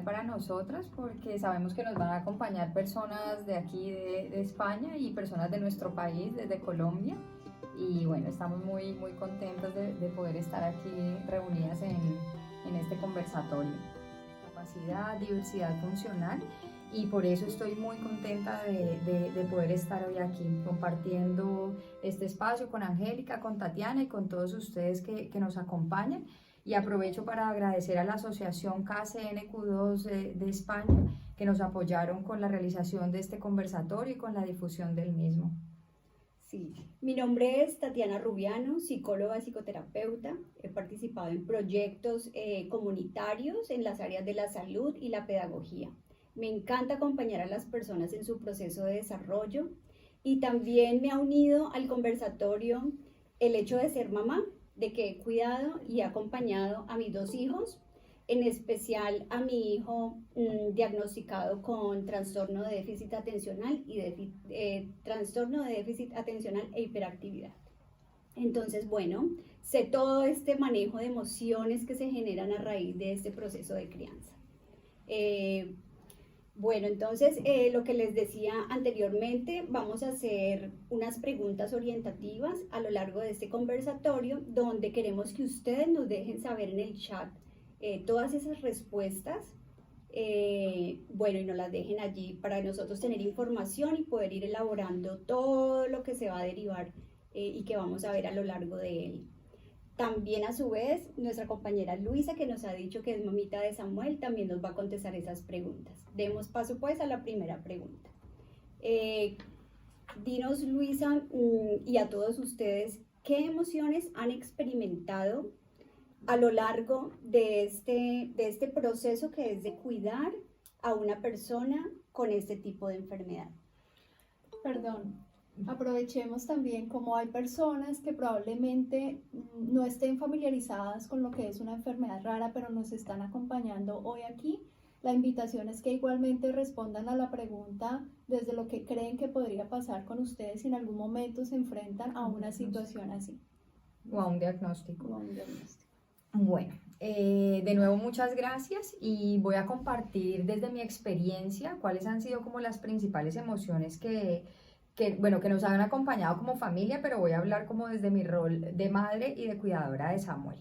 especial para nosotras porque sabemos que nos van a acompañar personas de aquí de España y personas de nuestro país, desde Colombia. Y bueno, estamos muy, muy contentos de poder estar aquí reunidas en este conversatorio. Capacidad, diversidad funcional, y por eso estoy muy contenta de poder estar hoy aquí compartiendo este espacio con Angélica, con Tatiana y con todos ustedes que nos acompañan. Y aprovecho para agradecer a la Asociación KCNQ2 de España, que nos apoyaron con la realización de este conversatorio y con la difusión del mismo. Sí, mi nombre es Tatiana Rubiano, psicóloga, psicoterapeuta. He participado en proyectos comunitarios en las áreas de la salud y la pedagogía. Me encanta acompañar a las personas en su proceso de desarrollo y también me ha unido al conversatorio el hecho de ser mamá, de que he cuidado y he acompañado a mis 2 hijos, en especial a mi hijo diagnosticado con trastorno de déficit atencional trastorno de déficit atencional e hiperactividad. Entonces, bueno, sé todo este manejo de emociones que se generan a raíz de este proceso de crianza. Bueno, entonces lo que les decía anteriormente, vamos a hacer unas preguntas orientativas a lo largo de este conversatorio, donde queremos que ustedes nos dejen saber en el chat todas esas respuestas, bueno, y nos las dejen allí para nosotros tener información y poder ir elaborando todo lo que se va a derivar y que vamos a ver a lo largo de él. También a su vez, nuestra compañera Luisa, que nos ha dicho que es mamita de Samuel, también nos va a contestar esas preguntas. Demos paso pues a la primera pregunta. Dinos, Luisa, y a todos ustedes, ¿qué emociones han experimentado a lo largo de este proceso que es de cuidar a una persona con este tipo de enfermedad? Perdón, aprovechemos también como hay personas que probablemente no estén familiarizadas con lo que es una enfermedad rara, pero nos están acompañando hoy aquí. La invitación es que igualmente respondan a la pregunta desde lo que creen que podría pasar con ustedes si en algún momento se enfrentan a una situación así. O a un diagnóstico. O a un diagnóstico. Bueno, de nuevo muchas gracias y voy a compartir desde mi experiencia cuáles han sido como las principales emociones bueno, que nos han acompañado como familia, pero voy a hablar como desde mi rol de madre y de cuidadora de Samuel.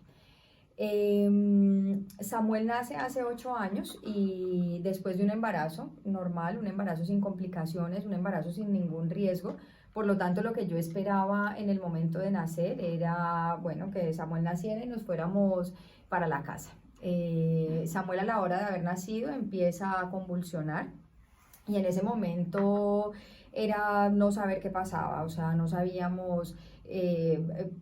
Samuel nace hace 8 años y después de un embarazo normal, un embarazo sin complicaciones, un embarazo sin ningún riesgo. Por lo tanto, lo que yo esperaba en el momento de nacer era, bueno, que Samuel naciera y nos fuéramos para la casa. Samuel, a la hora de haber nacido, empieza a convulsionar y en ese momento era no saber qué pasaba, o sea, no sabíamos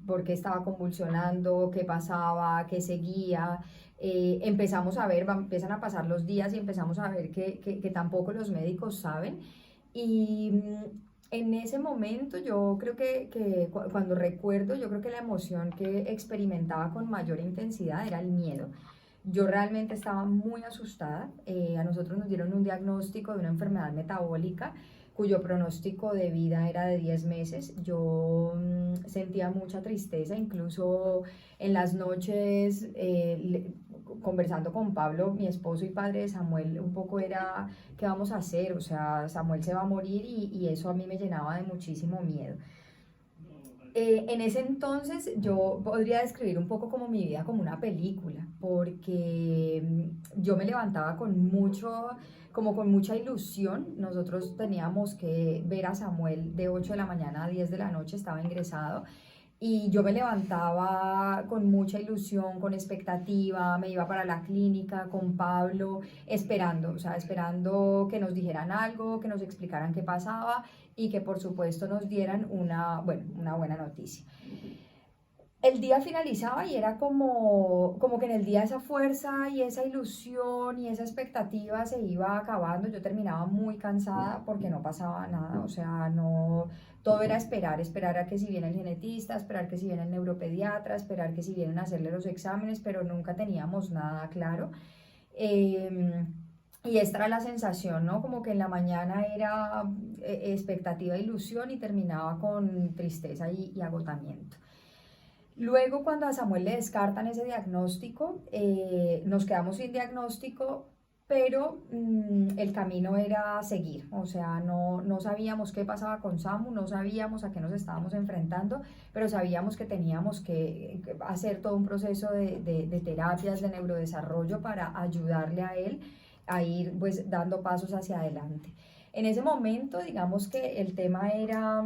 por qué estaba convulsionando, qué pasaba, qué seguía. Empezamos a ver, empiezan a pasar los días y empezamos a ver que tampoco los médicos saben. Y en ese momento yo creo que cuando recuerdo, yo creo que la emoción que experimentaba con mayor intensidad era el miedo. Yo realmente estaba muy asustada. A nosotros nos dieron un diagnóstico de una enfermedad metabólica cuyo pronóstico de vida era de 10 meses. Yo sentía mucha tristeza, incluso en las noches, conversando con Pablo, mi esposo y padre de Samuel, un poco era, ¿qué vamos a hacer? O sea, Samuel se va a morir y eso a mí me llenaba de muchísimo miedo. En ese entonces yo podría describir un poco como mi vida como una película, porque yo me levantaba como con mucha ilusión. Nosotros teníamos que ver a Samuel de 8 de la mañana a 10 de la noche, estaba ingresado. Y yo me levantaba con mucha ilusión, con expectativa, me iba para la clínica con Pablo, esperando, o sea, esperando que nos dijeran algo, que nos explicaran qué pasaba y que por supuesto nos dieran una buena noticia. El día finalizaba y era como que en el día esa fuerza y esa ilusión y esa expectativa se iba acabando. Yo terminaba muy cansada porque no pasaba nada, o sea, no, todo era esperar a que si viene el genetista, esperar que si viene el neuropediatra, esperar que si vienen a hacerle los exámenes, pero nunca teníamos nada claro. Y esta era la sensación, ¿no? Como que en la mañana era expectativa, ilusión y terminaba con tristeza y agotamiento. Luego, cuando a Samuel le descartan ese diagnóstico, nos quedamos sin diagnóstico, pero el camino era seguir, o sea, no sabíamos qué pasaba con Samu, no sabíamos a qué nos estábamos enfrentando, pero sabíamos que teníamos que hacer todo un proceso de terapias, de neurodesarrollo para ayudarle a él a ir pues dando pasos hacia adelante. En ese momento, digamos que el tema era,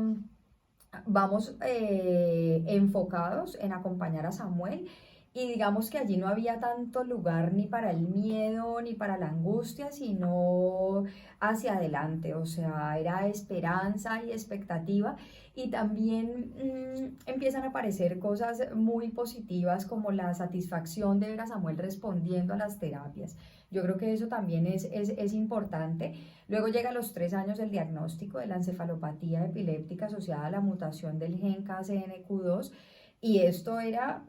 vamos enfocados en acompañar a Samuel y digamos que allí no había tanto lugar ni para el miedo ni para la angustia, sino hacia adelante, o sea, era esperanza y expectativa y también empiezan a aparecer cosas muy positivas como la satisfacción de ver a Samuel respondiendo a las terapias. Yo creo que eso también es importante. Luego llega a los 3 años el diagnóstico de la encefalopatía epiléptica asociada a la mutación del gen KCNQ2 y esto era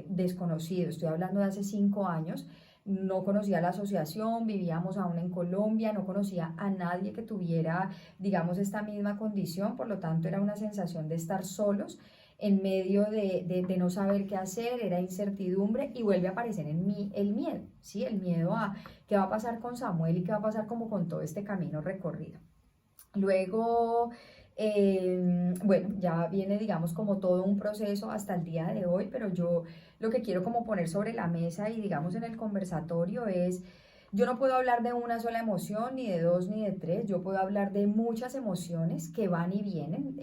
desconocido, estoy hablando de hace 5 años, no conocía la asociación, vivíamos aún en Colombia, no conocía a nadie que tuviera, digamos, esta misma condición, por lo tanto era una sensación de estar solos en medio de no saber qué hacer, era incertidumbre y vuelve a aparecer en mí el miedo, ¿sí? El miedo a qué va a pasar con Samuel y qué va a pasar como con todo este camino recorrido. Luego, bueno, ya viene, digamos, como todo un proceso hasta el día de hoy, pero yo lo que quiero como poner sobre la mesa y, digamos, en el conversatorio es, yo no puedo hablar de una sola emoción, ni de dos, ni de tres, yo puedo hablar de muchas emociones que van y vienen,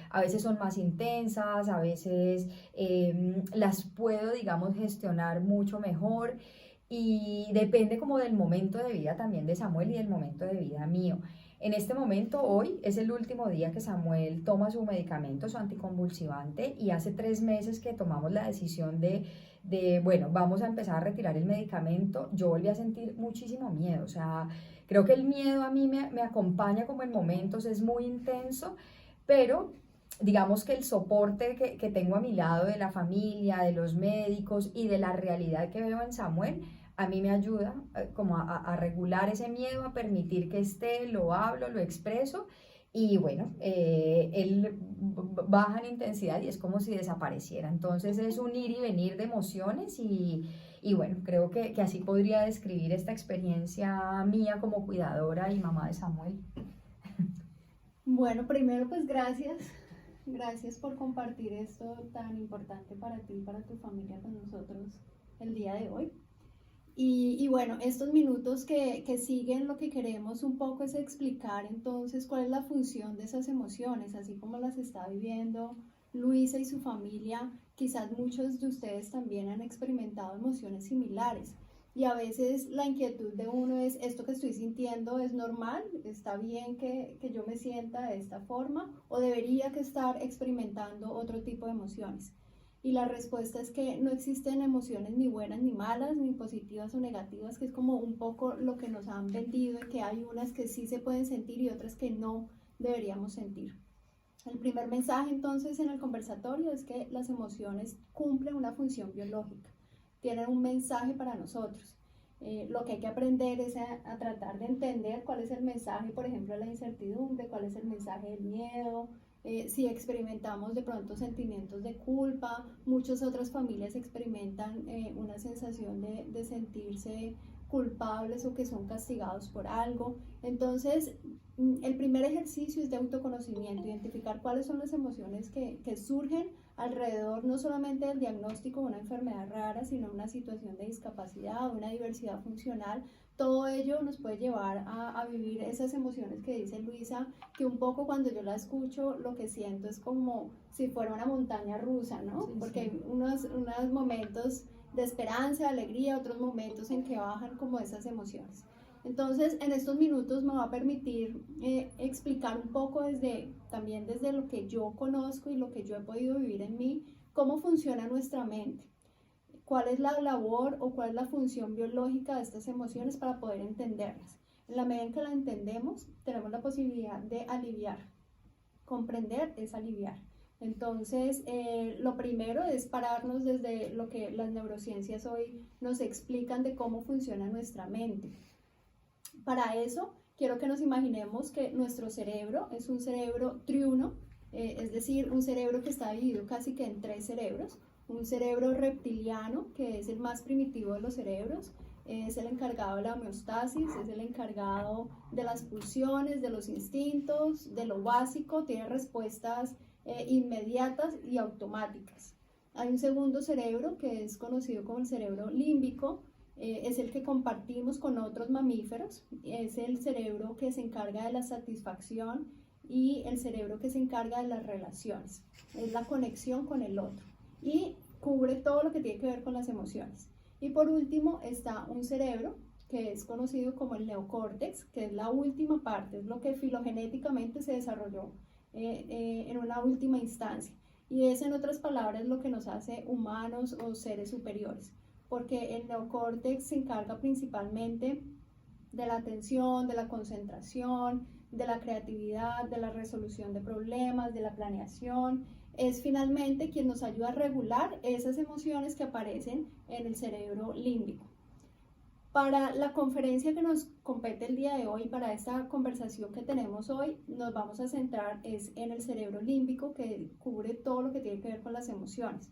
a veces son más intensas, a veces las puedo, digamos, gestionar mucho mejor y depende como del momento de vida también de Samuel y del momento de vida mío. En este momento, hoy, es el último día que Samuel toma su medicamento, su anticonvulsivante, y hace 3 meses que tomamos la decisión bueno, vamos a empezar a retirar el medicamento. Yo volví a sentir muchísimo miedo, o sea, creo que el miedo a mí me acompaña como en momentos, es muy intenso, pero digamos que el soporte que tengo a mi lado de la familia, de los médicos y de la realidad que veo en Samuel, a mí me ayuda como a regular ese miedo, a permitir que esté, lo hablo, lo expreso y bueno, él baja en intensidad y es como si desapareciera. Entonces es un ir y venir de emociones y bueno, creo que así podría describir esta experiencia mía como cuidadora y mamá de Samuel. Bueno, primero pues gracias por compartir esto tan importante para ti y para tu familia con nosotros el día de hoy. Y bueno, estos minutos que siguen, lo que queremos un poco es explicar entonces cuál es la función de esas emociones, así como las está viviendo Luisa y su familia. Quizás muchos de ustedes también han experimentado emociones similares y a veces la inquietud de uno es: ¿esto que estoy sintiendo es normal? ¿Está bien que yo me sienta de esta forma? ¿O debería que estar experimentando otro tipo de emociones? Y la respuesta es que no existen emociones ni buenas ni malas, ni positivas o negativas, que es como un poco lo que nos han vendido, y que hay unas que sí se pueden sentir y otras que no deberíamos sentir. El primer mensaje entonces en el conversatorio es que las emociones cumplen una función biológica, tienen un mensaje para nosotros. Lo que hay que aprender es a tratar de entender cuál es el mensaje, por ejemplo, de la incertidumbre, cuál es el mensaje del miedo. Si experimentamos de pronto sentimientos de culpa, muchas otras familias experimentan una sensación de sentirse culpables o que son castigados por algo. Entonces, el primer ejercicio es de autoconocimiento, identificar cuáles son las emociones que surgen alrededor no solamente del diagnóstico de una enfermedad rara, sino una situación de discapacidad, una diversidad funcional. Todo ello nos puede llevar a vivir esas emociones que dice Luisa, que un poco cuando yo la escucho lo que siento es como si fuera una montaña rusa, ¿no? Sí, porque sí. Hay unos momentos de esperanza, de alegría, otros momentos en que bajan como esas emociones. Entonces, en estos minutos me va a permitir explicar un poco también desde lo que yo conozco y lo que yo he podido vivir en mí, cómo funciona nuestra mente. ¿Cuál es la labor o cuál es la función biológica de estas emociones para poder entenderlas? En la medida en que la entendemos, tenemos la posibilidad de aliviar. Comprender es aliviar. Entonces, lo primero es pararnos desde lo que las neurociencias hoy nos explican de cómo funciona nuestra mente. Para eso, quiero que nos imaginemos que nuestro cerebro es un cerebro triuno, es decir, un cerebro que está dividido casi que en 3 cerebros. Un cerebro reptiliano, que es el más primitivo de los cerebros, es el encargado de la homeostasis, es el encargado de las pulsiones, de los instintos, de lo básico, tiene respuestas inmediatas y automáticas. Hay un segundo cerebro que es conocido como el cerebro límbico, es el que compartimos con otros mamíferos, es el cerebro que se encarga de la satisfacción y el cerebro que se encarga de las relaciones, es la conexión con el otro y cubre todo lo que tiene que ver con las emociones. Y por último está un cerebro que es conocido como el neocórtex, que es la última parte, es lo que filogenéticamente se desarrolló en una última instancia. Y es, en otras palabras, lo que nos hace humanos o seres superiores, porque el neocórtex se encarga principalmente de la atención, de la concentración, de la creatividad, de la resolución de problemas, de la planeación. Es finalmente quien nos ayuda a regular esas emociones que aparecen en el cerebro límbico. Para la conferencia que nos compete el día de hoy, para esta conversación que tenemos hoy, nos vamos a centrar en el cerebro límbico, que cubre todo lo que tiene que ver con las emociones.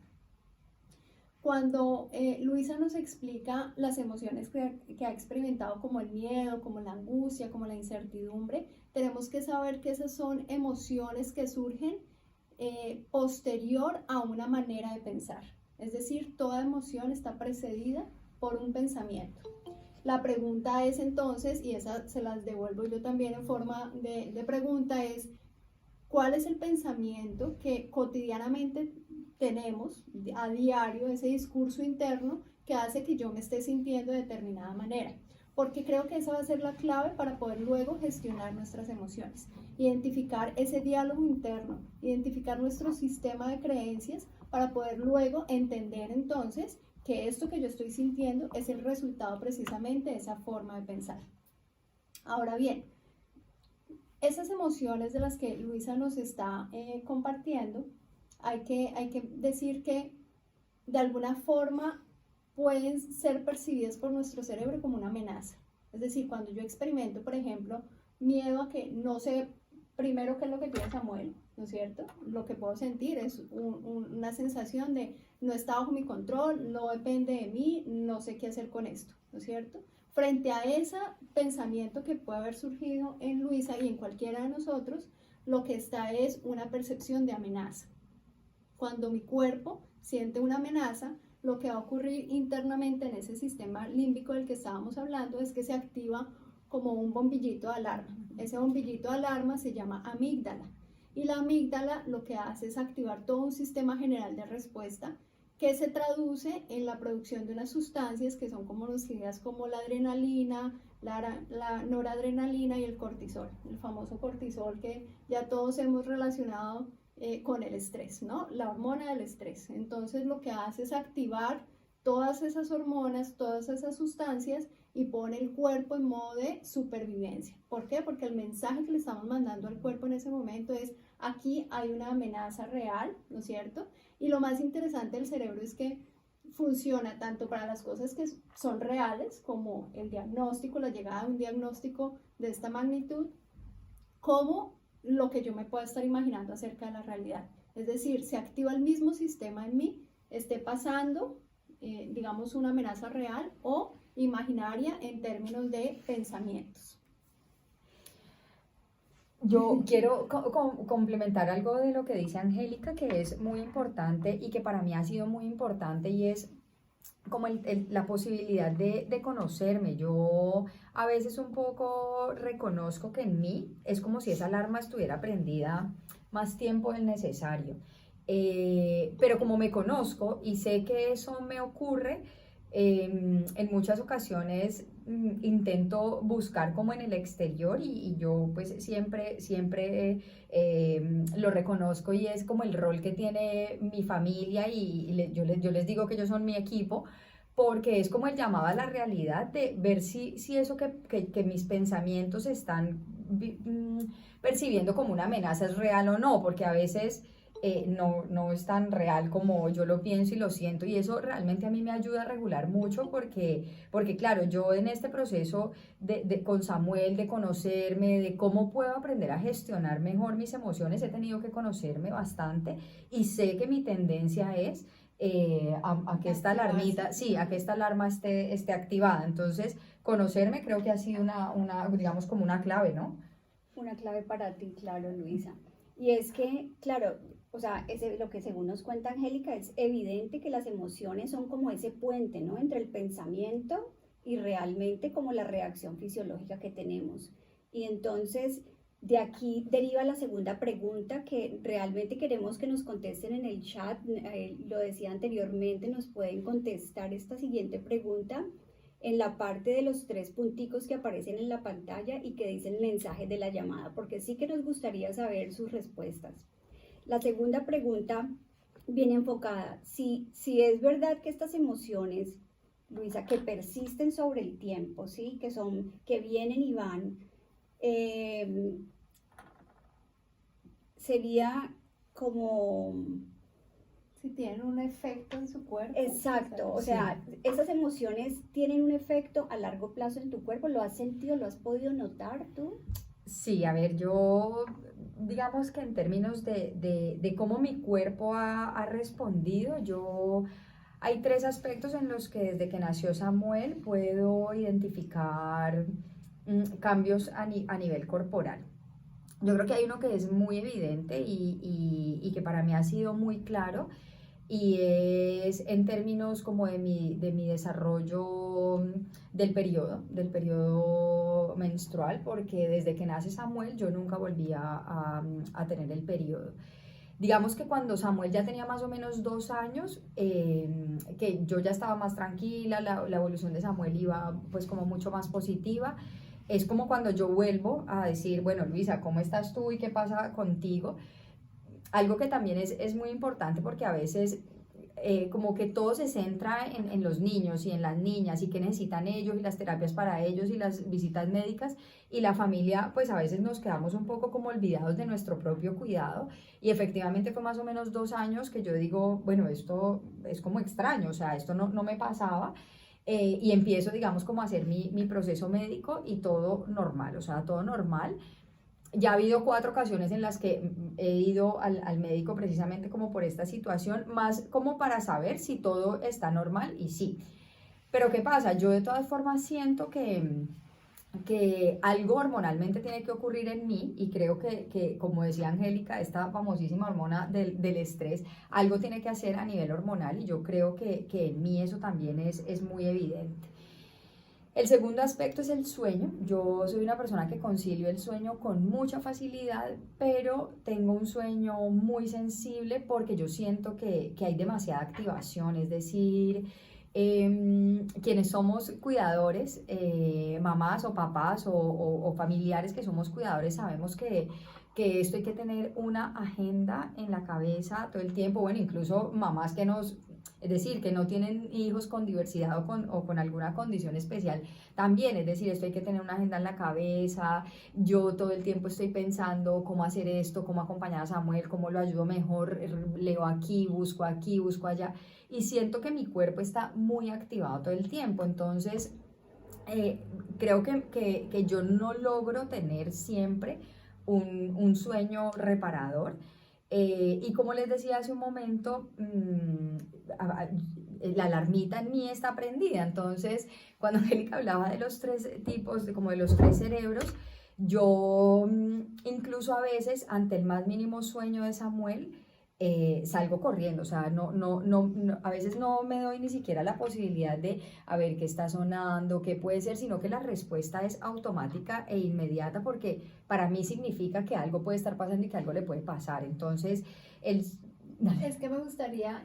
Cuando Luisa nos explica las emociones que ha experimentado, como el miedo, como la angustia, como la incertidumbre, tenemos que saber que esas son emociones que surgen posterior a una manera de pensar. Es decir, toda emoción está precedida por un pensamiento. La pregunta es entonces, y esa se las devuelvo yo también en forma de pregunta, es ¿cuál es el pensamiento que cotidianamente tenemos a diario, ese discurso interno que hace que yo me esté sintiendo de determinada manera? Porque creo que esa va a ser la clave para poder luego gestionar nuestras emociones, identificar ese diálogo interno, identificar nuestro sistema de creencias para poder luego entender entonces que esto que yo estoy sintiendo es el resultado precisamente de esa forma de pensar. Ahora bien, esas emociones de las que Luisa nos está compartiendo, hay que decir que de alguna forma pueden ser percibidas por nuestro cerebro como una amenaza. Es decir, cuando yo experimento, por ejemplo, miedo a que no sé primero qué es lo que tiene Samuel, ¿no es cierto? Lo que puedo sentir es una sensación de no está bajo mi control, no depende de mí, no sé qué hacer con esto, ¿no es cierto? Frente a ese pensamiento que puede haber surgido en Luisa y en cualquiera de nosotros, lo que está es una percepción de amenaza. Cuando mi cuerpo siente una amenaza, lo que va a ocurrir internamente en ese sistema límbico del que estábamos hablando es que se activa como un bombillito de alarma. Ese bombillito de alarma se llama amígdala. Y la amígdala lo que hace es activar todo un sistema general de respuesta que se traduce en la producción de unas sustancias que son conocidas como la adrenalina, la noradrenalina y el cortisol. El famoso cortisol que ya todos hemos relacionado con el estrés, ¿no? La hormona del estrés. Entonces lo que hace es activar todas esas hormonas, todas esas sustancias y pone el cuerpo en modo de supervivencia. ¿Por qué? Porque el mensaje que le estamos mandando al cuerpo en ese momento es: aquí hay una amenaza real, ¿no es cierto? Y lo más interesante del cerebro es que funciona tanto para las cosas que son reales, como el diagnóstico, la llegada de un diagnóstico de esta magnitud, como lo que yo me pueda estar imaginando acerca de la realidad. Es decir, se activa el mismo sistema en mí, esté pasando, digamos, una amenaza real o imaginaria en términos de pensamientos. Yo quiero complementar algo de lo que dice Angélica, que es muy importante y que para mí ha sido muy importante, y es como la posibilidad de conocerme. Yo a veces un poco reconozco que en mí es como si esa alarma estuviera prendida más tiempo del necesario, pero como me conozco y sé que eso me ocurre, en muchas ocasiones intento buscar como en el exterior, y yo pues siempre lo reconozco, y es como el rol que tiene mi familia, y yo les digo que ellos son mi equipo, porque es como el llamado a la realidad de ver si eso que mis pensamientos están percibiendo como una amenaza es real o no, porque a veces no es tan real como yo lo pienso y lo siento, y eso realmente a mí me ayuda a regular mucho, porque claro, yo en este proceso con Samuel, de conocerme, de cómo puedo aprender a gestionar mejor mis emociones, he tenido que conocerme bastante, y sé que mi tendencia es a que esta alarmita, sí, a que esta alarma esté activada. Entonces, conocerme creo que ha sido digamos, como una clave, ¿no? Una clave para ti, claro, Luisa. Y es que, claro, o sea, lo que según nos cuenta Angélica, es evidente que las emociones son como ese puente, ¿no? Entre el pensamiento y realmente como la reacción fisiológica que tenemos. Y entonces, de aquí deriva la segunda pregunta que realmente queremos que nos contesten en el chat. Lo decía anteriormente, nos pueden contestar esta siguiente pregunta en la parte de los 3 punticos que aparecen en la pantalla y que dicen mensaje de la llamada, porque sí que nos gustaría saber sus respuestas. La segunda pregunta viene enfocada, si es verdad que estas emociones, Luisa, que persisten sobre el tiempo, ¿sí? Que vienen y van, sería como... Si tienen un efecto en su cuerpo. Exacto, o sea, esas emociones tienen un efecto a largo plazo en tu cuerpo. ¿Lo has sentido, lo has podido notar tú? Sí, a ver, yo digamos que en términos de cómo mi cuerpo ha respondido, hay 3 aspectos en los que desde que nació Samuel puedo identificar cambios a nivel corporal. Yo creo que hay uno que es muy evidente y que para mí ha sido muy claro, y es en términos como de mi desarrollo del periodo menstrual, porque desde que nace Samuel yo nunca volví a tener el periodo. Digamos que cuando Samuel ya tenía más o menos 2 años, que yo ya estaba más tranquila, la evolución de Samuel iba pues como mucho más positiva. Es como cuando yo vuelvo a decir, bueno, Luisa, ¿cómo estás tú y qué pasa contigo? Algo que también es muy importante, porque a veces como que todo se centra en los niños y en las niñas y qué necesitan ellos y las terapias para ellos y las visitas médicas, y la familia pues a veces nos quedamos un poco como olvidados de nuestro propio cuidado. Y efectivamente fue más o menos 2 años que yo digo, bueno, esto es como extraño, o sea, esto no me pasaba. Y empiezo, digamos, como a hacer mi proceso médico y todo normal, o sea, todo normal. Ya ha habido 4 ocasiones en las que he ido al médico precisamente como por esta situación, más como para saber si todo está normal, y sí. Pero ¿qué pasa? Yo de todas formas siento que algo hormonalmente tiene que ocurrir en mí, y creo que como decía Angélica, esta famosísima hormona del estrés, algo tiene que hacer a nivel hormonal, y yo creo que en mí eso también es muy evidente. El segundo aspecto es el sueño. Yo soy una persona que concilio el sueño con mucha facilidad, pero tengo un sueño muy sensible porque yo siento que hay demasiada activación, es decir, quienes somos cuidadores, mamás o papás o familiares que somos cuidadores, sabemos que esto hay que tener una agenda en la cabeza todo el tiempo. Bueno, incluso mamás es decir, que no tienen hijos con diversidad o con alguna condición especial, también, es decir, esto hay que tener una agenda en la cabeza. Yo todo el tiempo estoy pensando cómo hacer esto, cómo acompañar a Samuel, cómo lo ayudo mejor, leo aquí, busco allá, y siento que mi cuerpo está muy activado todo el tiempo. Entonces, creo que yo no logro tener siempre un sueño reparador. Y como les decía hace un momento, la alarmita en mí está prendida. Entonces, cuando Angélica hablaba de los 3 tipos, como de los 3 cerebros, yo incluso a veces, ante el más mínimo sueño de Samuel, salgo corriendo. O sea, a veces no me doy ni siquiera la posibilidad de a ver qué está sonando, qué puede ser, sino que la respuesta es automática e inmediata, porque para mí significa que algo puede estar pasando y que algo le puede pasar. Entonces, es que me gustaría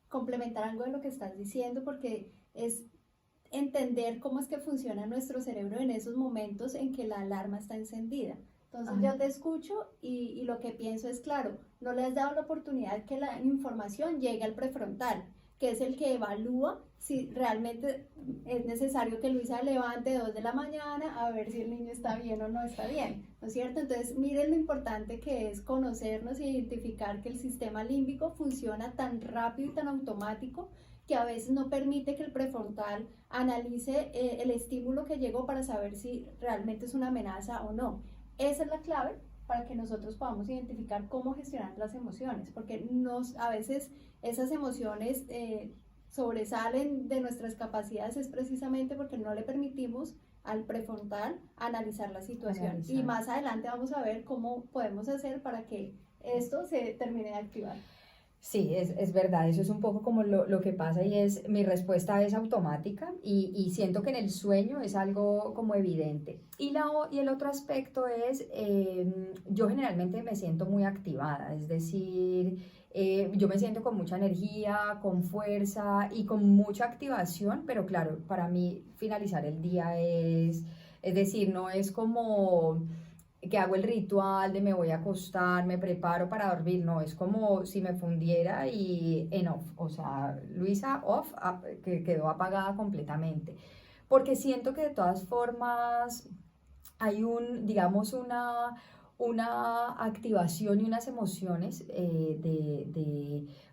complementar algo de lo que estás diciendo, porque es entender cómo es que funciona nuestro cerebro en esos momentos en que la alarma está encendida. Entonces yo te escucho y lo que pienso es, claro, no le has dado la oportunidad que la información llegue al prefrontal, que es el que evalúa si realmente es necesario que Luisa levante 2 de la mañana a ver si el niño está bien o no está bien, ¿no es cierto? Entonces miren lo importante que es conocernos e identificar que el sistema límbico funciona tan rápido y tan automático que a veces no permite que el prefrontal analice el estímulo que llegó para saber si realmente es una amenaza o no. Esa es la clave para que nosotros podamos identificar cómo gestionar las emociones, porque a veces esas emociones sobresalen de nuestras capacidades es precisamente porque no le permitimos al prefrontal analizar la situación. Y más adelante vamos a ver cómo podemos hacer para que esto se termine de activar. Sí, es verdad, eso es un poco como lo que pasa y es, mi respuesta es automática y siento que en el sueño es algo como evidente. Y el otro aspecto es, yo generalmente me siento muy activada, es decir, yo me siento con mucha energía, con fuerza y con mucha activación, pero claro, para mí finalizar el día es decir, no es como que hago el ritual de me voy a acostar, me preparo para dormir, no, es como si me fundiera y en off, o sea, Luisa off, que quedó apagada completamente, porque siento que de todas formas hay digamos, una activación y unas emociones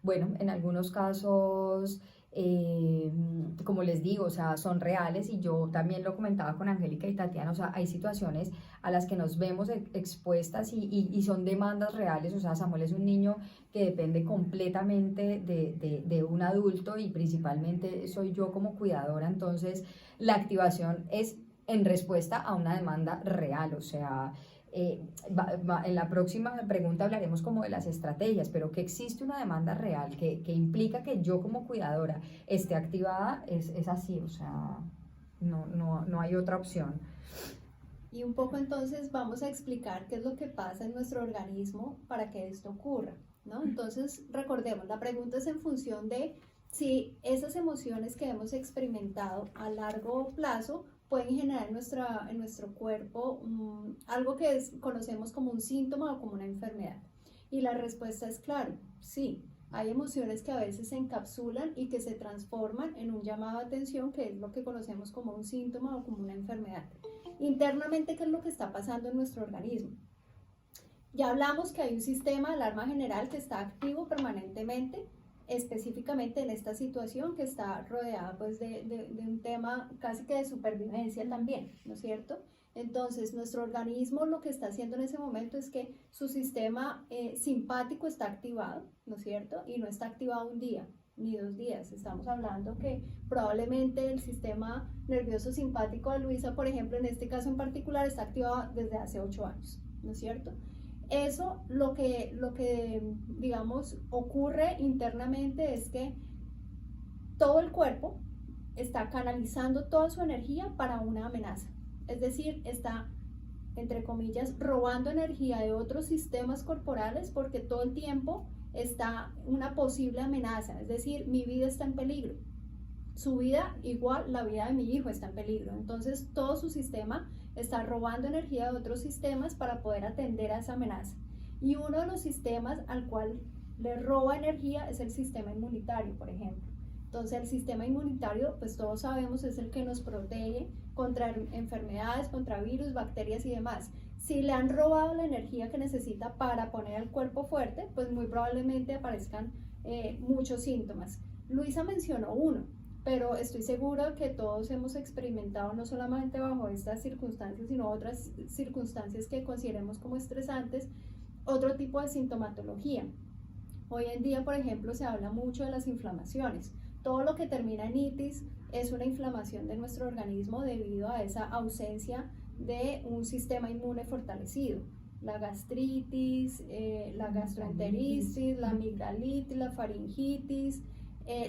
bueno, en algunos casos, como les digo, o sea, son reales y yo también lo comentaba con Angélica y Tatiana, o sea, hay situaciones a las que nos vemos expuestas y son demandas reales, o sea, Samuel es un niño que depende completamente de un adulto y principalmente soy yo como cuidadora, entonces la activación es en respuesta a una demanda real, o sea, en la próxima pregunta hablaremos como de las estrategias, pero que existe una demanda real que implica que yo como cuidadora esté activada, es así, o sea, no hay otra opción. Y un poco entonces vamos a explicar qué es lo que pasa en nuestro organismo para que esto ocurra, ¿no? Entonces recordemos, la pregunta es en función de si esas emociones que hemos experimentado a largo plazo pueden generar en nuestro cuerpo algo que conocemos como un síntoma o como una enfermedad. Y la respuesta es claro, sí. Hay emociones que a veces se encapsulan y que se transforman en un llamado de atención, que es lo que conocemos como un síntoma o como una enfermedad. Internamente, ¿qué es lo que está pasando en nuestro organismo? Ya hablamos que hay un sistema de alarma general que está activo permanentemente, específicamente en esta situación que está rodeada pues de un tema casi que de supervivencia también, ¿no es cierto? Entonces, nuestro organismo lo que está haciendo en ese momento es que su sistema simpático está activado, ¿no es cierto? Y no está activado un día ni 2 días. Estamos hablando que probablemente el sistema nervioso simpático de Luisa, por ejemplo, en este caso en particular, está activado desde hace 8 años, ¿no es cierto? Eso lo que digamos ocurre internamente es que todo el cuerpo está canalizando toda su energía para una amenaza. Es decir, está, entre comillas, robando energía de otros sistemas corporales porque todo el tiempo está una posible amenaza. Es decir, mi vida está en peligro. Su vida, igual la vida de mi hijo está en peligro. Entonces, todo su sistema está robando energía de otros sistemas para poder atender a esa amenaza. Y uno de los sistemas al cual le roba energía es el sistema inmunitario, por ejemplo. Entonces el sistema inmunitario, pues todos sabemos, es el que nos protege contra enfermedades, contra virus, bacterias y demás. Si le han robado la energía que necesita para poner al cuerpo fuerte, pues muy probablemente aparezcan muchos síntomas. Luisa mencionó uno, pero estoy segura que todos hemos experimentado no solamente bajo estas circunstancias, sino otras circunstancias que consideremos como estresantes, otro tipo de sintomatología. Hoy en día, por ejemplo, se habla mucho de las inflamaciones. Todo lo que termina en itis es una inflamación de nuestro organismo debido a esa ausencia de un sistema inmune fortalecido. La gastritis, la gastroenteritis, la amigdalitis, la faringitis,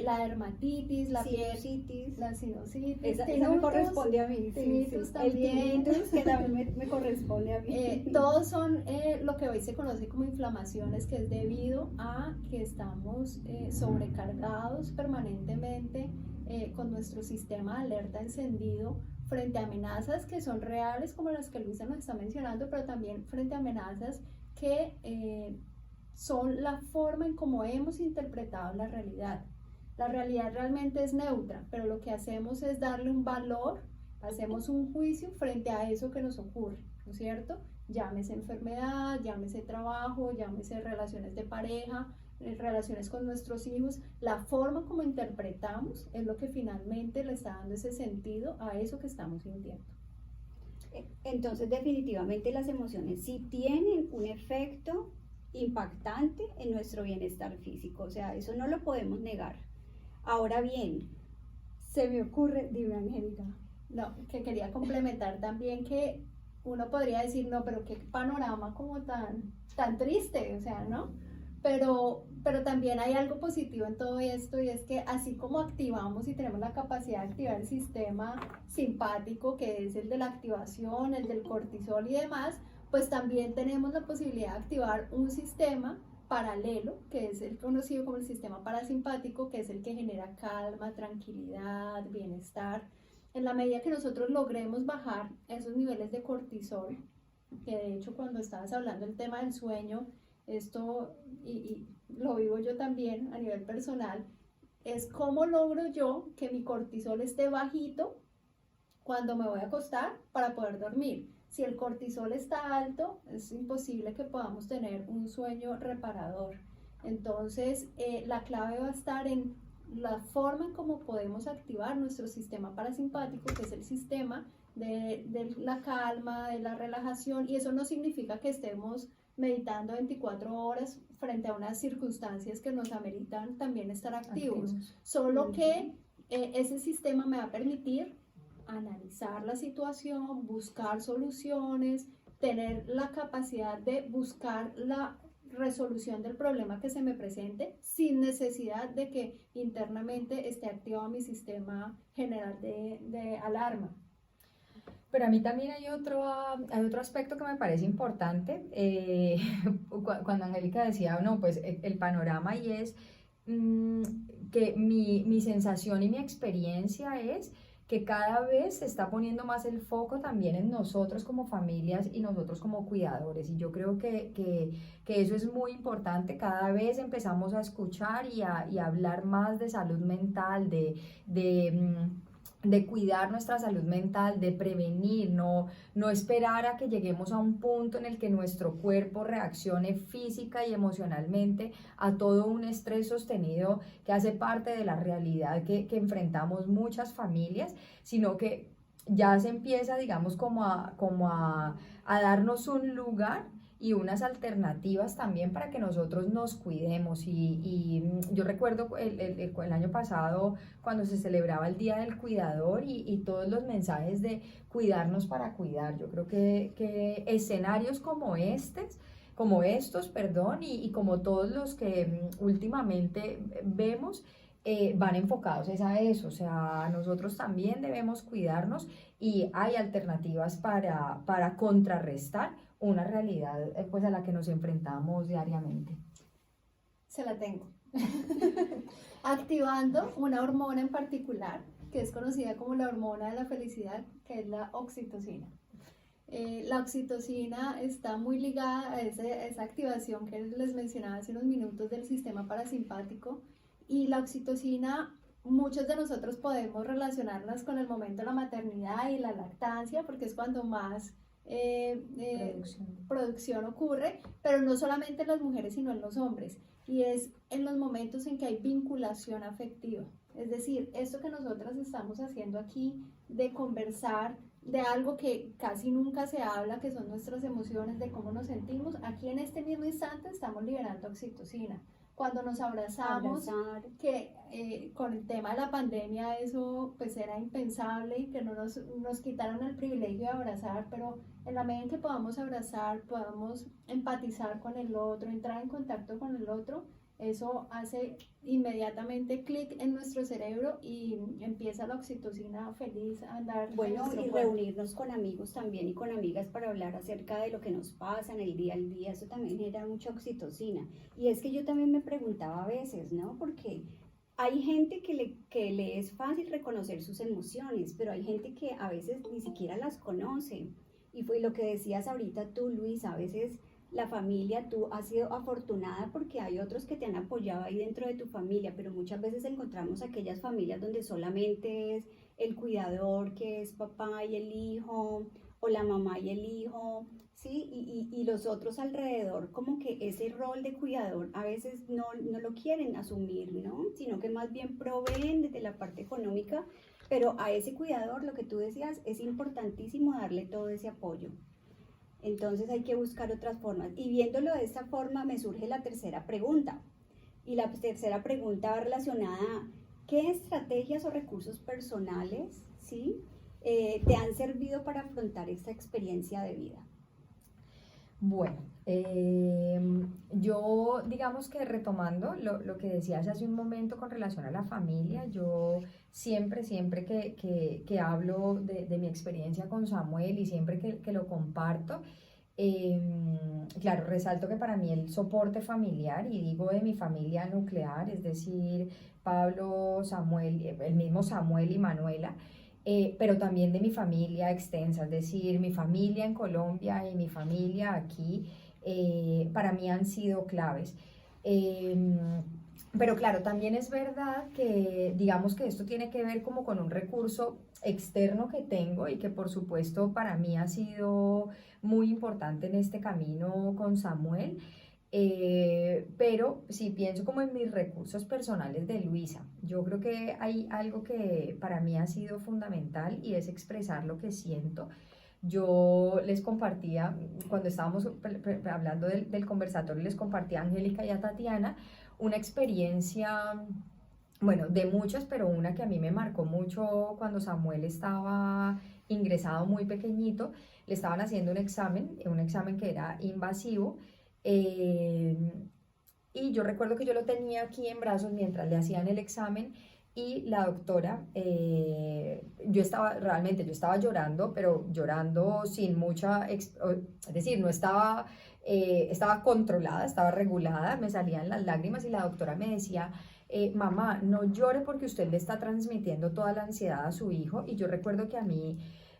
la dermatitis, la sinusitis, la sinusitis. Esa me corresponde a mí. Tinnitus también. El tinnitus que también me corresponde a mí. Todos son lo que hoy se conoce como inflamaciones, que es debido a que estamos sobrecargados permanentemente con nuestro sistema de alerta encendido frente a amenazas que son reales, como las que Luisa nos está mencionando, pero también frente a amenazas que son la forma en cómo hemos interpretado la realidad. La realidad realmente es neutra, pero lo que hacemos es darle un valor, hacemos un juicio frente a eso que nos ocurre, ¿no es cierto? Llámese enfermedad, llámese trabajo, llámese relaciones de pareja, relaciones con nuestros hijos. La forma como interpretamos es lo que finalmente le está dando ese sentido a eso que estamos sintiendo. Entonces, definitivamente las emociones sí tienen un efecto impactante en nuestro bienestar físico, o sea, eso no lo podemos negar. Ahora bien, se me ocurre, dime Angélica. No, que quería complementar también que uno podría decir, no, pero qué panorama como tan triste, o sea, ¿no? Pero también hay algo positivo en todo esto y es que así como activamos y tenemos la capacidad de activar el sistema simpático, que es el de la activación, el del cortisol y demás, pues también tenemos la posibilidad de activar un sistema paralelo, que es el conocido como el sistema parasimpático, que es el que genera calma, tranquilidad, bienestar. En la medida que nosotros logremos bajar esos niveles de cortisol, que de hecho cuando estabas hablando del tema del sueño, esto, y lo vivo yo también a nivel personal, es cómo logro yo que mi cortisol esté bajito cuando me voy a acostar para poder dormir. Si el cortisol está alto, es imposible que podamos tener un sueño reparador. Entonces, la clave va a estar en la forma en cómo podemos activar nuestro sistema parasimpático, que es el sistema de la calma, de la relajación, y eso no significa que estemos meditando 24 horas frente a unas circunstancias que nos ameritan también estar activos. Solo que ese sistema me va a permitir analizar la situación, buscar soluciones, tener la capacidad de buscar la resolución del problema que se me presente sin necesidad de que internamente esté activado mi sistema general de alarma. Pero a mí también hay otro aspecto que me parece importante, cuando Angélica decía, no, pues el panorama y es que mi sensación y mi experiencia es que cada vez se está poniendo más el foco también en nosotros como familias y nosotros como cuidadores. Y yo creo que eso es muy importante. Cada vez empezamos a escuchar y a hablar más de salud mental, de cuidar nuestra salud mental, de prevenir, no esperar a que lleguemos a un punto en el que nuestro cuerpo reaccione física y emocionalmente a todo un estrés sostenido que hace parte de la realidad que enfrentamos muchas familias, sino que ya se empieza, digamos, a darnos un lugar y unas alternativas también para que nosotros nos cuidemos. Y yo recuerdo el año pasado cuando se celebraba el Día del Cuidador y todos los mensajes de cuidarnos para cuidar. Yo creo que escenarios como estos, perdón, y como todos los que últimamente vemos, van enfocados es a eso, o sea, nosotros también debemos cuidarnos y hay alternativas para contrarrestar una realidad pues a la que nos enfrentamos diariamente. Se la tengo. Activando una hormona en particular, que es conocida como la hormona de la felicidad, que es la oxitocina. La oxitocina está muy ligada a esa activación que les mencionaba hace unos minutos del sistema parasimpático, y la oxitocina, muchos de nosotros podemos relacionarlas con el momento de la maternidad y la lactancia, porque es cuando más producción ocurre, pero no solamente en las mujeres, sino en los hombres, y es en los momentos en que hay vinculación afectiva. Es decir, esto que nosotras estamos haciendo aquí de conversar de algo que casi nunca se habla, que son nuestras emociones, de cómo nos sentimos, aquí en este mismo instante estamos liberando oxitocina. Cuando nos abrazamos, que con el tema de la pandemia eso pues era impensable y que no nos quitaron el privilegio de abrazar, pero en la medida en que podamos abrazar, podamos empatizar con el otro, entrar en contacto con el otro, eso hace inmediatamente clic en nuestro cerebro y empieza la oxitocina feliz a andar. Bueno, y reunirnos con amigos también y con amigas para hablar acerca de lo que nos pasa en el día al día, eso también genera mucha oxitocina. Y es que yo también me preguntaba a veces, ¿no? Porque hay gente que le es fácil reconocer sus emociones, pero hay gente que a veces ni siquiera las conoce. Y fue lo que decías ahorita tú, Luis, a veces la familia, tú has sido afortunada porque hay otros que te han apoyado ahí dentro de tu familia, pero muchas veces encontramos aquellas familias donde solamente es el cuidador, que es papá y el hijo, o la mamá y el hijo, ¿sí? Y los otros alrededor, como que ese rol de cuidador a veces no lo quieren asumir, ¿no? Sino que más bien proveen desde la parte económica, pero a ese cuidador, lo que tú decías, es importantísimo darle todo ese apoyo. Entonces hay que buscar otras formas. Y viéndolo de esta forma me surge la tercera pregunta. Y la tercera pregunta va relacionada a ¿qué estrategias o recursos personales, ¿sí? Te han servido para afrontar esta experiencia de vida? Bueno, yo digamos que retomando lo que decías hace un momento con relación a la familia, yo siempre que hablo de mi experiencia con Samuel y siempre que lo comparto, claro, resalto que para mí el soporte familiar, y digo de mi familia nuclear, es decir, Pablo, Samuel, el mismo Samuel y Manuela, pero también de mi familia extensa, es decir, mi familia en Colombia y mi familia aquí, para mí han sido claves. Pero claro, también es verdad que digamos que esto tiene que ver como con un recurso externo que tengo y que por supuesto para mí ha sido muy importante en este camino con Samuel. Pero si pienso como en mis recursos personales de Luisa, yo creo que hay algo que para mí ha sido fundamental y es expresar lo que siento. Yo les compartía, cuando estábamos hablando del conversatorio, les compartía a Angélica y a Tatiana una experiencia, bueno, de muchas, pero una que a mí me marcó mucho cuando Samuel estaba ingresado muy pequeñito. Le estaban haciendo un examen que era invasivo. eh, y yo recuerdo que yo lo tenía aquí en brazos mientras le hacían el examen y la doctora, yo estaba llorando, pero llorando sin mucha, es decir, no estaba, estaba controlada, estaba regulada, me salían las lágrimas y la doctora me decía, mamá, no llore porque usted le está transmitiendo toda la ansiedad a su hijo. Y yo recuerdo que a mí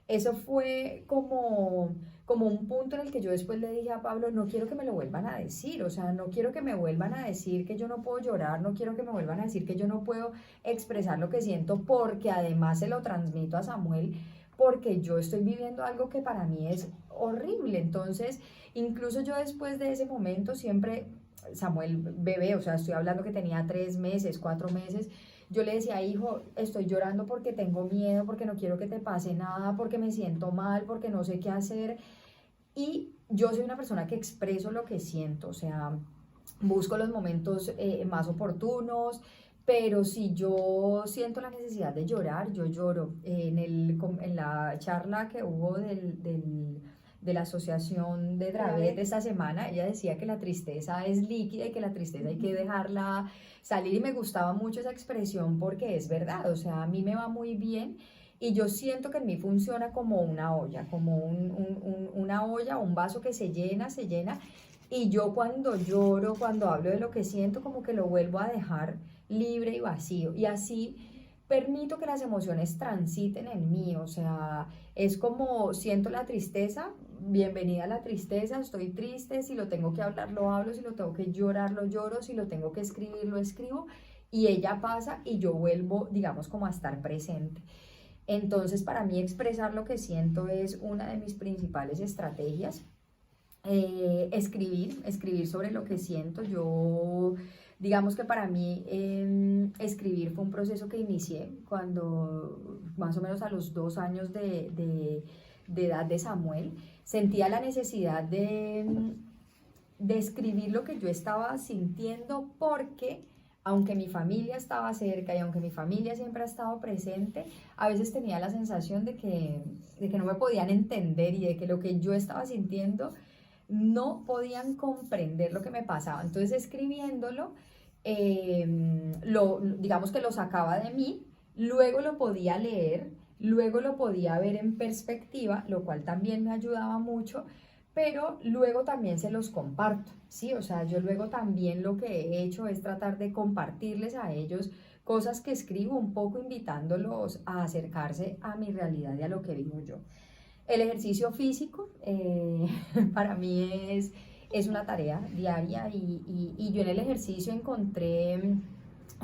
eso fue como un punto en el que yo después le dije a Pablo, no quiero que me lo vuelvan a decir, o sea, no quiero que me vuelvan a decir que yo no puedo llorar, no quiero que me vuelvan a decir que yo no puedo expresar lo que siento, porque además se lo transmito a Samuel, porque yo estoy viviendo algo que para mí es horrible. Entonces, incluso yo después de ese momento siempre, Samuel bebé, o sea, estoy hablando que tenía 3 meses, 4 meses, yo le decía, hijo, estoy llorando porque tengo miedo, porque no quiero que te pase nada, porque me siento mal, porque no sé qué hacer. Y yo soy una persona que expreso lo que siento, o sea, busco los momentos más oportunos, pero si yo siento la necesidad de llorar, yo lloro. En la charla que hubo de la asociación de Dravet esta semana, ella decía que la tristeza es líquida y que la tristeza hay que dejarla salir, y me gustaba mucho esa expresión porque es verdad, o sea, a mí me va muy bien. Y yo siento que en mí funciona como una olla, como una olla, un vaso que se llena, y yo cuando lloro, cuando hablo de lo que siento, como que lo vuelvo a dejar libre y vacío. Y así permito que las emociones transiten en mí, o sea, es como siento la tristeza, bienvenida a la tristeza, estoy triste, si lo tengo que hablar, lo hablo, si lo tengo que llorar, lo lloro, si lo tengo que escribir, lo escribo, y ella pasa y yo vuelvo, digamos, como a estar presente. Entonces, para mí expresar lo que siento es una de mis principales estrategias. Escribir sobre lo que siento. Yo, digamos que para mí escribir fue un proceso que inicié cuando, más o menos a los 2 años de edad de Samuel, sentía la necesidad de escribir lo que yo estaba sintiendo, porque aunque mi familia estaba cerca y aunque mi familia siempre ha estado presente, a veces tenía la sensación de que no me podían entender y de que lo que yo estaba sintiendo no podían comprender lo que me pasaba. Entonces, escribiéndolo, digamos que lo sacaba de mí, luego lo podía leer, luego lo podía ver en perspectiva, lo cual también me ayudaba mucho, pero luego también se los comparto, ¿sí? O sea, yo luego también lo que he hecho es tratar de compartirles a ellos cosas que escribo, un poco invitándolos a acercarse a mi realidad y a lo que vivo yo. El ejercicio físico para mí es una tarea diaria, y yo en el ejercicio encontré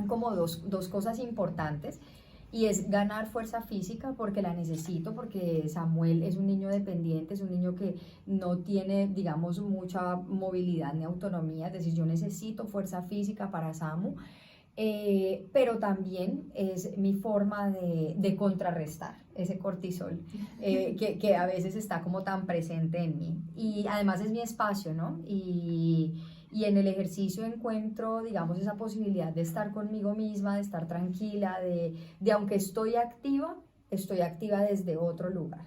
como dos cosas importantes, y es ganar fuerza física porque la necesito, porque Samuel es un niño dependiente, es un niño que no tiene, digamos, mucha movilidad ni autonomía, es decir, yo necesito fuerza física para Samu. pero también es mi forma de contrarrestar ese cortisol que a veces está como tan presente en mí. Y además es mi espacio, ¿no? Y en el ejercicio encuentro, digamos, esa posibilidad de estar conmigo misma, de estar tranquila, de aunque estoy activa desde otro lugar.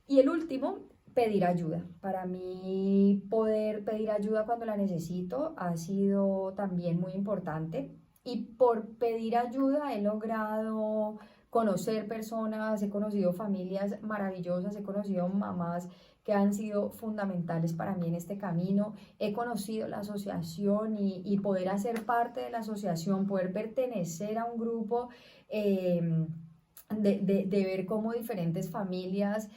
Y el último, pedir ayuda. Para mí, poder pedir ayuda cuando la necesito ha sido también muy importante. Y por pedir ayuda he logrado conocer personas, he conocido familias maravillosas, he conocido mamás que han sido fundamentales para mí en este camino. He conocido la asociación y poder hacer parte de la asociación, poder pertenecer a un grupo, de ver cómo diferentes familias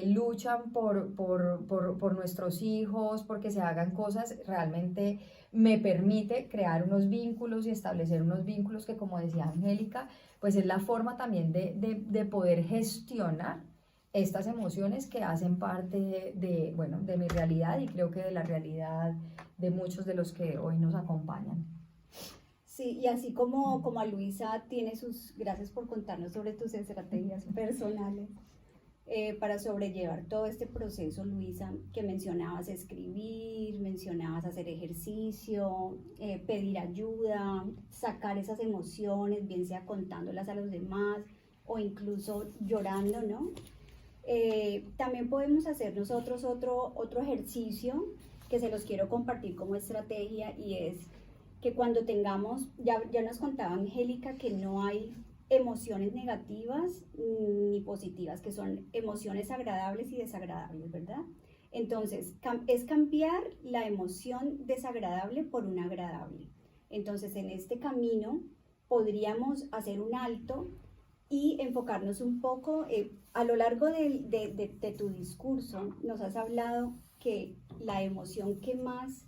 luchan por nuestros hijos, porque se hagan cosas, realmente me permite crear unos vínculos y establecer unos vínculos que, como decía Angélica, pues es la forma también de poder gestionar estas emociones que hacen parte bueno, de mi realidad y creo que de la realidad de muchos de los que hoy nos acompañan. Sí, y así como a Luisa tiene gracias por contarnos sobre tus estrategias personales para sobrellevar todo este proceso, Luisa, que mencionabas escribir, mencionabas hacer ejercicio, pedir ayuda, sacar esas emociones, bien sea contándolas a los demás o incluso llorando, ¿no? También podemos hacer nosotros otro ejercicio que se los quiero compartir como estrategia y es que cuando tengamos, ya nos contaba Angélica que no hay emociones negativas ni positivas, que son emociones agradables y desagradables, ¿verdad? Entonces, es cambiar la emoción desagradable por una agradable. Entonces, en este camino podríamos hacer un alto y enfocarnos un poco, a lo largo de tu discurso, nos has hablado que la emoción que más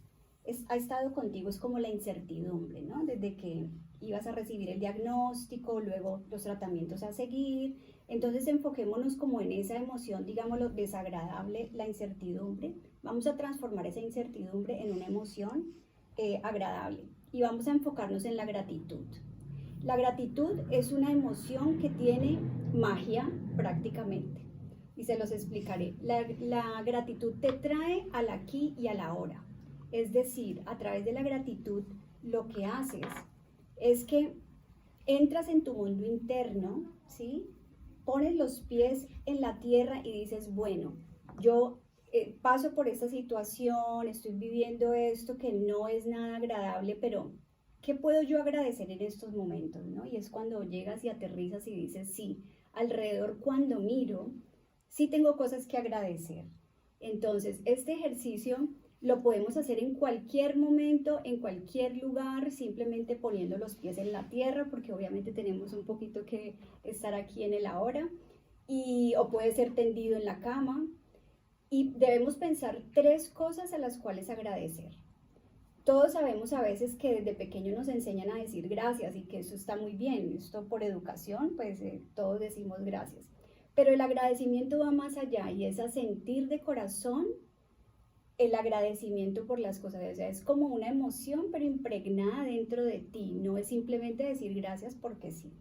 ha estado contigo es como la incertidumbre, ¿no? Desde que ibas a recibir el diagnóstico, luego los tratamientos a seguir. Entonces enfoquémonos como en esa emoción, digámoslo, desagradable, la incertidumbre. Vamos a transformar esa incertidumbre en una emoción agradable y vamos a enfocarnos en la gratitud. La gratitud es una emoción que tiene magia prácticamente y se los explicaré. La gratitud te trae al aquí y a la ahora. Es decir, a través de la gratitud lo que haces es que entras en tu mundo interno, ¿sí? Pones los pies en la tierra y dices, bueno, yo paso por esta situación, estoy viviendo esto que no es nada agradable, pero ¿qué puedo yo agradecer en estos momentos, ¿no? Y es cuando llegas y aterrizas y dices, sí, alrededor cuando miro, sí tengo cosas que agradecer. Entonces, este ejercicio lo podemos hacer en cualquier momento, en cualquier lugar, simplemente poniendo los pies en la tierra, porque obviamente tenemos un poquito que estar aquí en el ahora, o puede ser tendido en la cama, y debemos pensar 3 cosas a las cuales agradecer. Todos sabemos a veces que desde pequeño nos enseñan a decir gracias y que eso está muy bien, esto por educación, pues todos decimos gracias, pero el agradecimiento va más allá y es a sentir de corazón el agradecimiento por las cosas, o sea, es como una emoción pero impregnada dentro de ti, no es simplemente decir gracias porque sí.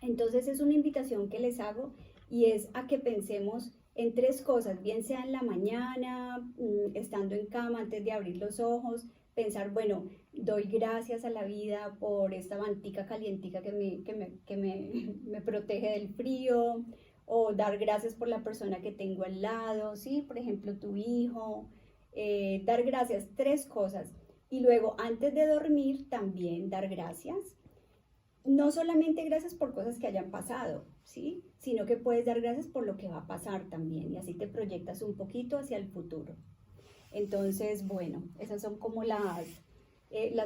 Entonces es una invitación que les hago y es a que pensemos en 3 cosas, bien sea en la mañana, estando en cama antes de abrir los ojos, pensar, bueno, doy gracias a la vida por esta mantica calientica que me protege del frío, o dar gracias por la persona que tengo al lado, ¿sí? Por ejemplo, tu hijo. Dar gracias, 3 cosas. Y luego, antes de dormir, también dar gracias. No solamente gracias por cosas que hayan pasado, ¿sí? Sino que puedes dar gracias por lo que va a pasar también. Y así te proyectas un poquito hacia el futuro. Entonces, bueno, esas son como las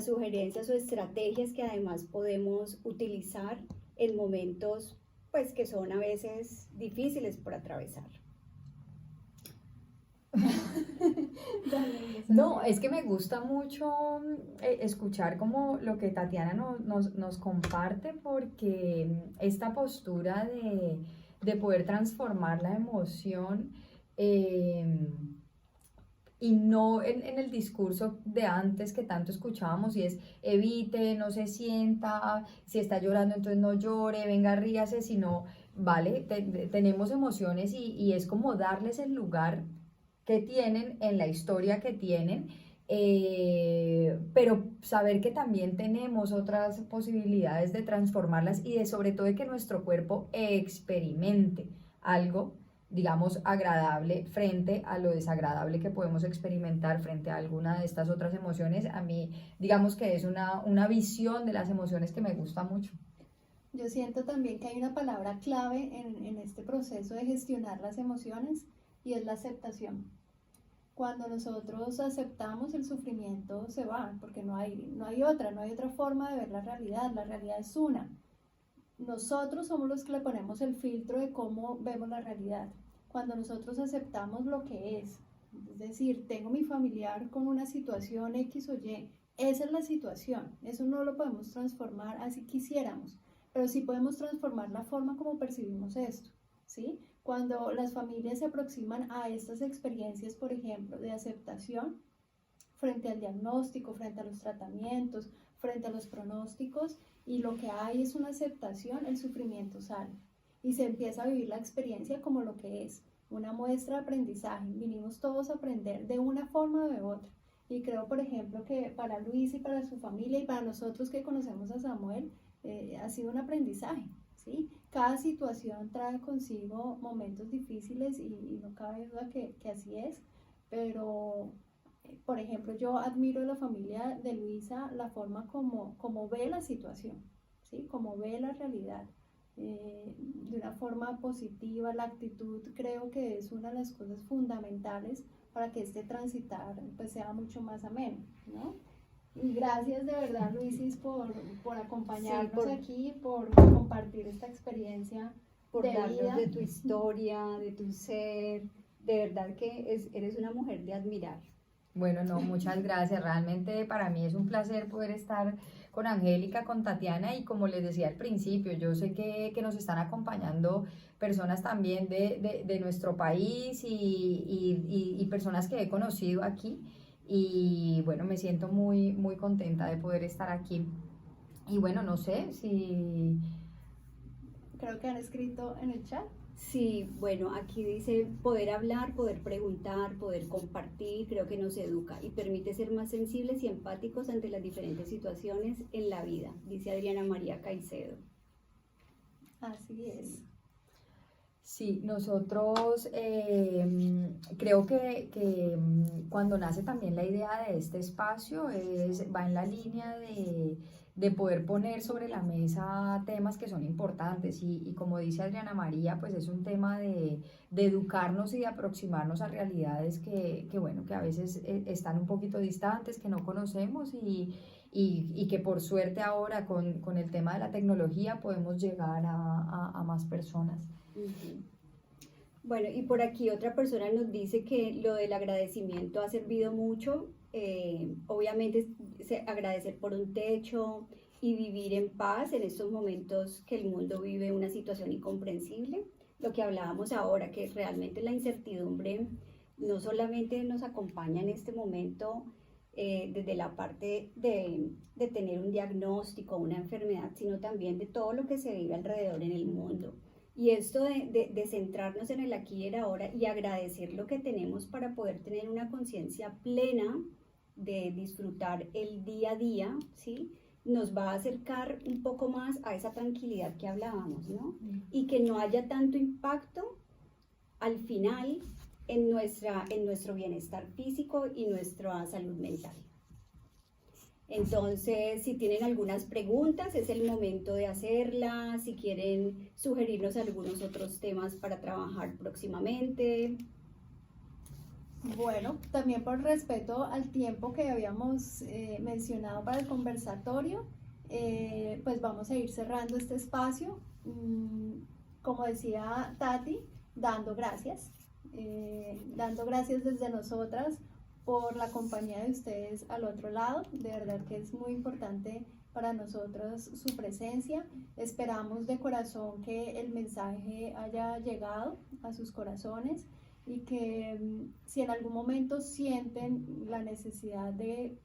sugerencias o estrategias que además podemos utilizar en momentos, pues, que son a veces difíciles por atravesar. No, es que me gusta mucho escuchar como lo que Tatiana nos comparte, porque esta postura de poder transformar la emoción y no en el discurso de antes que tanto escuchábamos y es evite, no se sienta, si está llorando entonces no llore, venga ríase, sino, vale, tenemos emociones y es como darles el lugar que tienen en la historia que tienen, pero saber que también tenemos otras posibilidades de transformarlas y de sobre todo de que nuestro cuerpo experimente algo, digamos, agradable frente a lo desagradable que podemos experimentar frente a alguna de estas otras emociones. A mí, digamos que es una visión de las emociones que me gusta mucho. Yo siento también que hay una palabra clave en este proceso de gestionar las emociones y es la aceptación. Cuando nosotros aceptamos el sufrimiento se va, porque no hay otra forma de ver la realidad es una. Nosotros somos los que le ponemos el filtro de cómo vemos la realidad. Cuando nosotros aceptamos lo que es decir, tengo mi familiar con una situación X o Y, esa es la situación, eso no lo podemos transformar así quisiéramos, pero sí podemos transformar la forma como percibimos esto, ¿sí? Cuando las familias se aproximan a estas experiencias, por ejemplo, de aceptación frente al diagnóstico, frente a los tratamientos, frente a los pronósticos, y lo que hay es una aceptación, el sufrimiento sale y se empieza a vivir la experiencia como lo que es, una muestra de aprendizaje. Vinimos todos a aprender de una forma o de otra. Y creo, por ejemplo, que para Luis y para su familia y para nosotros que conocemos a Samuel, ha sido un aprendizaje, ¿sí? Cada situación trae consigo momentos difíciles y no cabe duda que así es, pero por ejemplo, yo admiro de la familia de Luisa la forma como ve la situación, ¿sí? Como ve la realidad, de una forma positiva. La actitud creo que es una de las cosas fundamentales para que este transitar pues, sea mucho más ameno, ¿no? Y gracias de verdad, Luisis, por acompañarnos aquí, por compartir esta experiencia por de darnos vida. de tu historia, de tu ser. De verdad que eres una mujer de admirar. Bueno, no, muchas gracias. Realmente para mí es un placer poder estar con Angélica, con Tatiana y como les decía al principio, yo sé que nos están acompañando personas también de nuestro país y personas que he conocido aquí y bueno, me siento muy, muy contenta de poder estar aquí. Y bueno, no sé si... Creo que han escrito en el chat. Sí, bueno, aquí dice poder hablar, poder preguntar, poder compartir, creo que nos educa y permite ser más sensibles y empáticos ante las diferentes situaciones en la vida, dice Adriana María Caicedo. Así es. Sí, nosotros creo que cuando nace también la idea de este espacio va en la línea de poder poner sobre la mesa temas que son importantes y como dice Adriana María, pues es un tema de educarnos y de aproximarnos a realidades bueno, que a veces están un poquito distantes, que no conocemos y que por suerte ahora con el tema de la tecnología podemos llegar a más personas. Uh-huh. Bueno, y por aquí otra persona nos dice que lo del agradecimiento ha servido mucho. Obviamente agradecer por un techo y vivir en paz en estos momentos que el mundo vive una situación incomprensible. Lo que hablábamos ahora, que realmente la incertidumbre no solamente nos acompaña en este momento desde la parte de tener un diagnóstico, una enfermedad, sino también de todo lo que se vive alrededor en el mundo. Y esto de centrarnos en el aquí y el ahora y agradecer lo que tenemos para poder tener una conciencia plena de disfrutar el día a día, ¿sí? Nos va a acercar un poco más a esa tranquilidad que hablábamos, ¿no? Y que no haya tanto impacto al final en nuestro bienestar físico y nuestra salud mental. Entonces, si tienen algunas preguntas, es el momento de hacerlas. Si quieren sugerirnos algunos otros temas para trabajar próximamente. Bueno, también por respeto al tiempo que habíamos mencionado para el conversatorio, pues vamos a ir cerrando este espacio. Como decía Tati, dando gracias desde nosotras por la compañía de ustedes al otro lado. De verdad que es muy importante para nosotros su presencia. Esperamos de corazón que el mensaje haya llegado a sus corazones y que si en algún momento sienten la necesidad de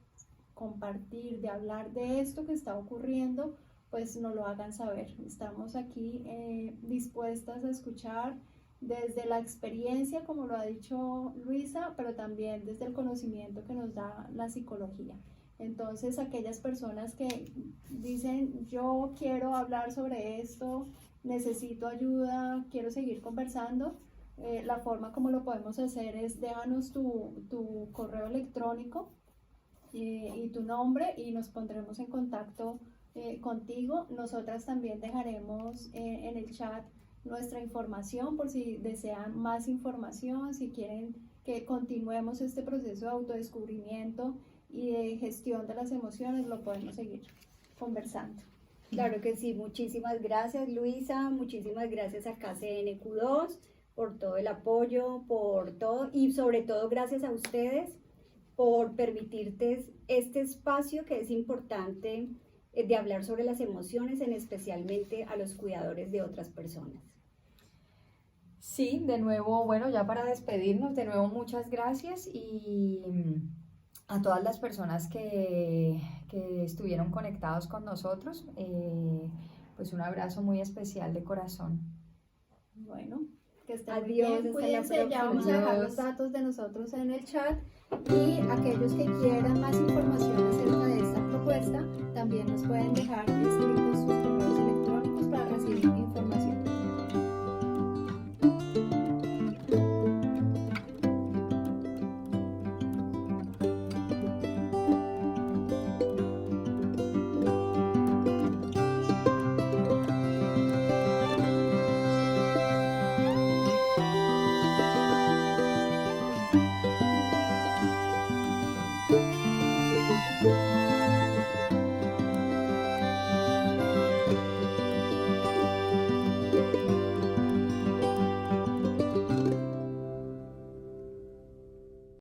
compartir, de hablar de esto que está ocurriendo, pues nos lo hagan saber. Estamos aquí dispuestas a escuchar desde la experiencia, como lo ha dicho Luisa, pero también desde el conocimiento que nos da la psicología. Entonces, aquellas personas que dicen, yo quiero hablar sobre esto, necesito ayuda, quiero seguir conversando, la forma como lo podemos hacer es déjanos tu correo electrónico y tu nombre y nos pondremos en contacto contigo. Nosotras también dejaremos en el chat nuestra información por si desean más información, si quieren que continuemos este proceso de autodescubrimiento y de gestión de las emociones, lo podemos seguir conversando. Claro que sí, muchísimas gracias Luisa, muchísimas gracias a KCNQ2 por todo el apoyo, por todo y sobre todo gracias a ustedes por permitirte este espacio que es importante de hablar sobre las emociones, en especialmente a los cuidadores de otras personas. Sí, de nuevo, bueno, ya para despedirnos, de nuevo muchas gracias y a todas las personas que estuvieron conectados con nosotros, pues un abrazo muy especial de corazón. Bueno, que estén muy Adiós, bien, hasta la cuídense, ya vamos a dejar los Adiós. datos de nosotros en el chat y aquellos que quieran más información acerca de esta propuesta también nos pueden dejar escritos sus correos electrónicos para recibir información.